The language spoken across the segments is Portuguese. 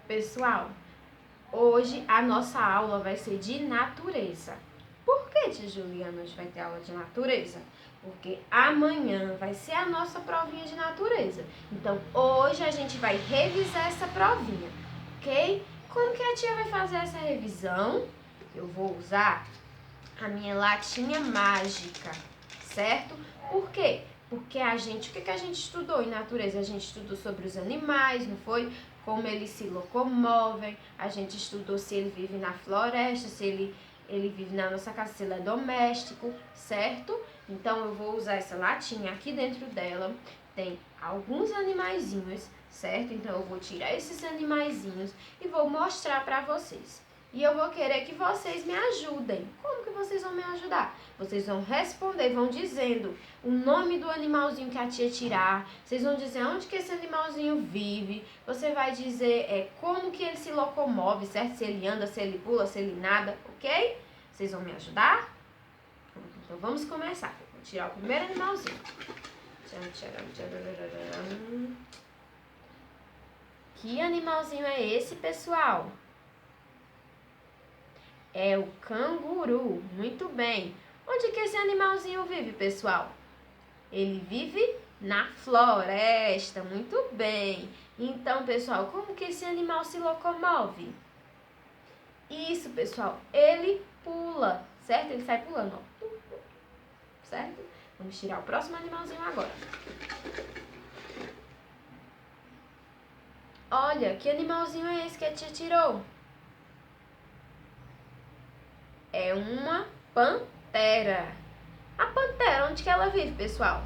Pessoal, hoje a nossa aula vai ser de natureza. Por que, tia Juliana, hoje vai ter aula de natureza? Porque amanhã vai ser a nossa provinha de natureza. Então, hoje a gente vai revisar essa provinha, ok? Como que a tia vai fazer essa revisão? Eu vou usar a minha latinha mágica, certo? Por quê? Porque o que a gente estudou em natureza? A gente estudou sobre os animais, não foi? Como eles se locomovem, a gente estudou se ele vive na floresta, se ele vive na nossa casa, se ele é doméstico, certo? Então eu vou usar essa latinha, aqui dentro dela tem alguns animaizinhos, certo? Então eu vou tirar esses animaizinhos e vou mostrar pra vocês. E eu vou querer que vocês me ajudem. Como que vocês vão me ajudar? Vocês vão responder, vão dizendo o nome do animalzinho que a tia tirar. Vocês vão dizer onde que esse animalzinho vive. Você vai dizer como que ele se locomove, certo? Se ele anda, se ele pula, se ele nada, ok? Vocês vão me ajudar? Então vamos começar. Vou tirar o primeiro animalzinho. Que animalzinho é esse, pessoal? É o canguru. Muito bem. Onde que esse animalzinho vive, pessoal? Ele vive na floresta. Muito bem. Então, pessoal, como que esse animal se locomove? Isso, pessoal. Ele pula, certo? Ele sai pulando, ó. Certo? Vamos tirar o próximo animalzinho agora. Olha, que animalzinho é esse que a tia tirou? É uma pantera. A pantera, onde que ela vive, pessoal?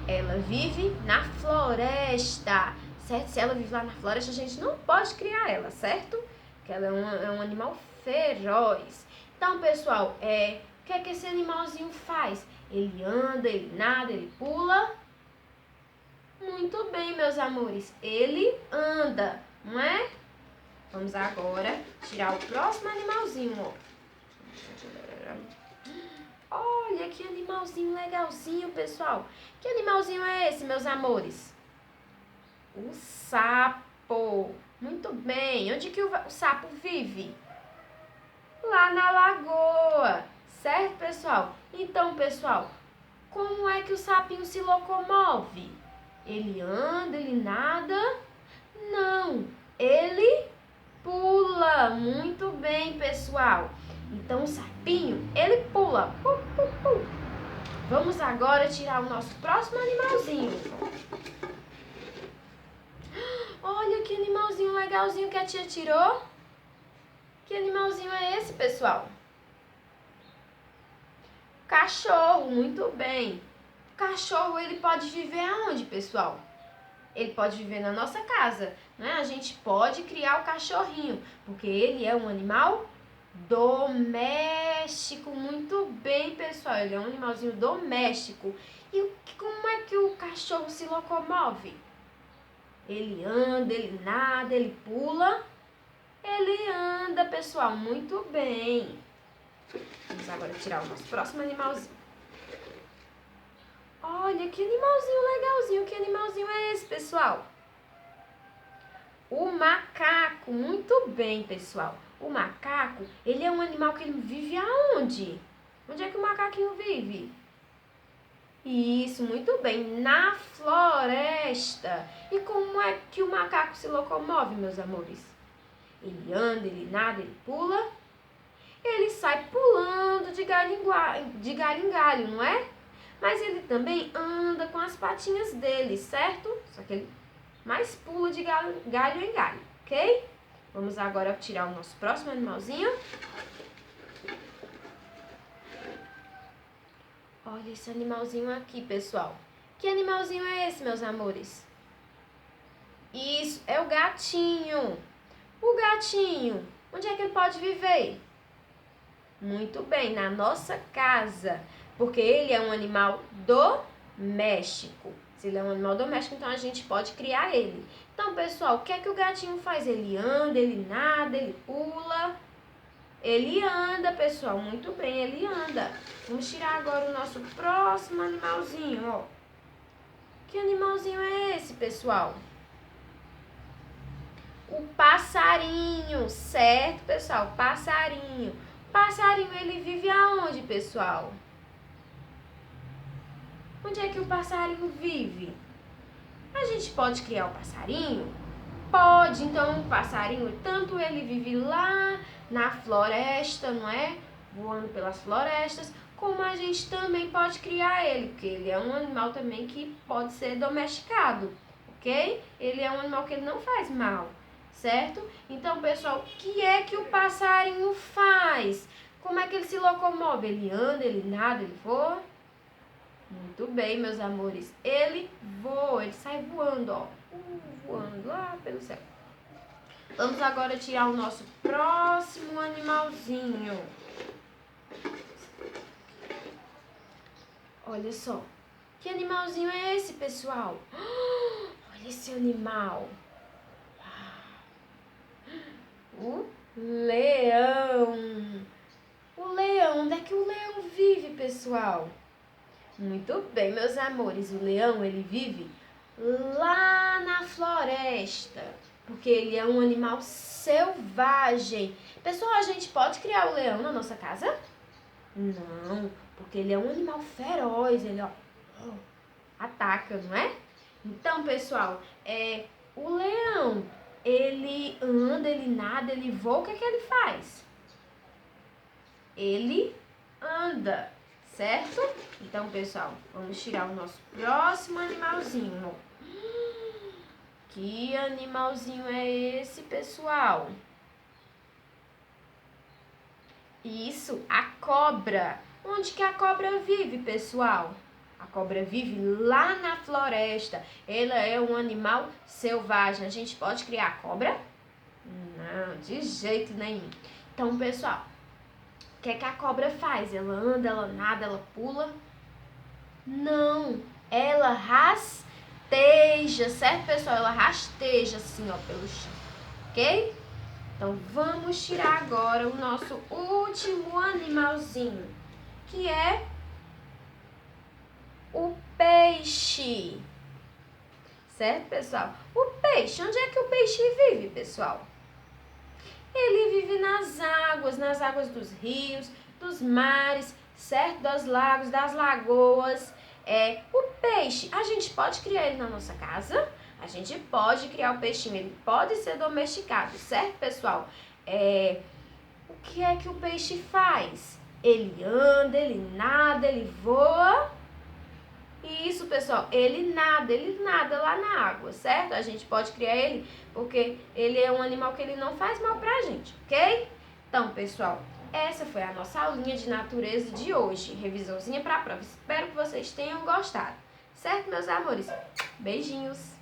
Ela vive na floresta, certo? Se ela vive lá na floresta, a gente não pode criar ela, certo? Porque ela é um animal feroz. Então, pessoal, o que é que esse animalzinho faz? Ele anda, ele nada, ele pula. Muito bem, meus amores. Ele anda, não é? Vamos agora tirar o próximo animalzinho, ó. Olha que animalzinho legalzinho, pessoal. Que animalzinho é esse, meus amores? O sapo. Muito bem. Onde que o sapo vive? Lá na lagoa. Certo, pessoal? Então, pessoal, como é que o sapinho se locomove? Ele anda, ele nada? Não. Ele pula. Muito bem, pessoal. Então, o sapinho, ele pula. Vamos agora tirar o nosso próximo animalzinho. Olha que animalzinho legalzinho que a tia tirou. Que animalzinho é esse, pessoal? Cachorro, muito bem. O cachorro, ele pode viver aonde, pessoal? Ele pode viver na nossa casa, né? A gente pode criar o cachorrinho, porque ele é um animal doméstico. Muito bem, pessoal. Ele é um animalzinho doméstico. E como é que o cachorro se locomove? Ele anda, ele nada, ele pula. Ele anda, pessoal. Muito bem. Vamos agora tirar o nosso próximo animalzinho. Olha, que animalzinho legalzinho. Que animalzinho é esse, pessoal? O macaco. Muito bem, pessoal. O macaco, ele é um animal que ele vive aonde? Onde é que o macaquinho vive? Isso, muito bem, na floresta. E como é que o macaco se locomove, meus amores? Ele anda, ele nada, ele pula. Ele sai pulando de galho em galho, não é? Mas ele também anda com as patinhas dele, certo? Só que ele mais pula de galho em galho, ok? Vamos agora tirar o nosso próximo animalzinho. Olha esse animalzinho aqui, pessoal. Que animalzinho é esse, meus amores? Isso, é o gatinho. O gatinho, onde é que ele pode viver? Muito bem, na nossa casa. Porque ele é um animal doméstico. Se ele é um animal doméstico, então a gente pode criar ele. Então, pessoal, o que é que o gatinho faz? Ele anda, ele nada, ele pula. Ele anda, pessoal. Muito bem, ele anda. Vamos tirar agora o nosso próximo animalzinho, ó. Que animalzinho é esse, pessoal? o passarinho, certo, pessoal? Passarinho. Passarinho, ele vive aonde, pessoal? Onde é que o passarinho vive? A gente pode criar o passarinho? Pode. Então, o passarinho, tanto ele vive lá na floresta, não é? Voando pelas florestas, como a gente também pode criar ele, porque ele é um animal também que pode ser domesticado, ok? Ele é um animal que ele não faz mal, certo? Então, pessoal, o que é que o passarinho faz? Como é que ele se locomove? Ele anda, ele nada, ele voa? Muito bem, meus amores. Ele voa, ele sai voando, ó. Voando lá pelo céu. Vamos agora tirar o nosso próximo animalzinho. Olha só. Que animalzinho é esse, pessoal? Olha esse animal. O leão. O leão. Onde é que o leão vive, pessoal? Muito bem, meus amores. O leão, ele vive lá na floresta, porque ele é um animal selvagem. Pessoal, a gente pode criar o leão na nossa casa? Não, porque ele é um animal feroz, ele, ó, ataca, não é? Então, pessoal, o leão, ele anda, ele nada, ele voa, o que é que ele faz? Ele anda, certo? Então, pessoal, vamos tirar o nosso próximo animalzinho. Que animalzinho é esse, pessoal? Isso, a cobra. Onde que a cobra vive, pessoal? A cobra vive lá na floresta. Ela é um animal selvagem. A gente pode criar a cobra? Não, de jeito nenhum. Então, pessoal, o que é que a cobra faz? Ela anda, ela nada, ela pula? Não, ela rasteja, certo, pessoal? Ela rasteja assim, ó, pelo chão, ok? Então, vamos tirar agora o nosso último animalzinho, que é o peixe. Certo, pessoal? O peixe, onde é que o peixe vive, pessoal? Ele vive nas águas dos rios, dos mares, certo? Dos lagos, das lagoas. O peixe, a gente pode criar ele na nossa casa? A gente pode criar o peixinho, ele pode ser domesticado, certo, pessoal? O que é que o peixe faz? Ele anda, ele nada, ele voa. Isso, pessoal, ele nada lá na água, certo? A gente pode criar ele porque ele é um animal que ele não faz mal pra gente, ok? Então, pessoal, essa foi a nossa aulinha de natureza de hoje. Revisãozinha pra prova. Espero que vocês tenham gostado. Certo, meus amores? Beijinhos!